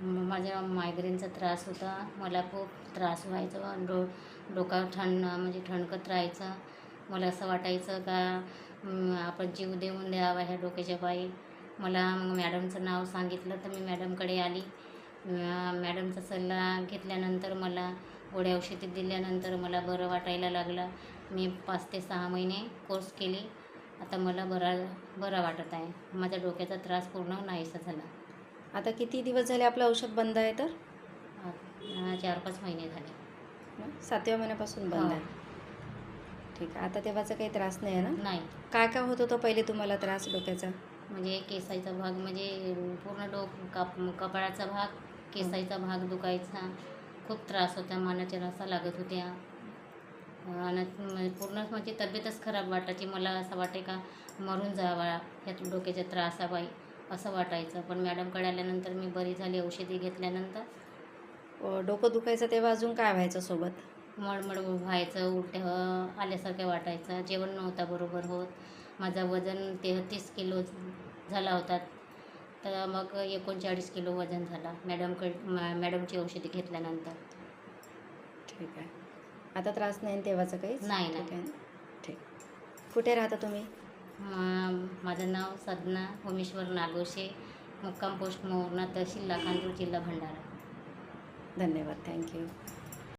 माझ्या मायग्रेनचा त्रास होता. मला खूप त्रास व्हायचा. डोका म्हणजे ठणकत राहायचं. मला असं वाटायचं का आपण जीव देऊन द्यावा ह्या डोक्याच्या पायी. मला मग मॅडमचं नाव सांगितलं तर मी मॅडमकडे आली. मॅडमचा सल्ला घेतल्यानंतर मला गोळ्या औषधी दिल्यानंतर मला बरं वाटायला लागलं. मी 5 ते 6 महिने कोर्स केली. आता मला बरा वाटत आहे. माझ्या डोक्याचा त्रास पूर्ण नाहीसा झाला. आता किती दिवस झाले आपलं औषध बंद आहे तर? 4-5 महिने झाले. 7व्या महिन्यापासून बंद हो. आहे. ठीक आहे. आता तेव्हाचा काही त्रास नाही आहे ना? नाही. काय काय होत होतं पहिले तुम्हाला त्रास डोक्याचा? म्हणजे केसाचा भाग म्हणजे पूर्ण कपाळाचा भाग, केसाचा भाग दुखायचा. खूप त्रास होता. मनाच्या रसा लागत होत्या. आणि पूर्ण म्हणजे तब्येतच खराब वाटायची. मला असं वाटे का मरून जावा ह्या डोक्याच्या त्रासापायी असं वाटायचं. पण मॅडमकडे आल्यानंतर मी बरी झाली औषधी घेतल्यानंतर. डोकं दुखायचं तेव्हा अजून काय व्हायचं सोबत? मळमळ व्हायचं, उलट्या आल्यासारखं वाटायचं. जेवण नव्हता बरोबर होत. माझं वजन 33 किलो झाला होता. तर मग 39 किलो वजन झाला मॅडमची औषधी घेतल्यानंतर. ठीक आहे. आता त्रास नाही तेव्हाचं काहीच? नाही. ठीक आहे. ठीक. कुठे राहता तुम्ही? माझं नाव सदना होमेश्वर नागोशे, मुक्काम पोस्ट मोरणा, तहसील लाखांदूर, जिल्हा भंडारा. धन्यवाद. थँक्यू.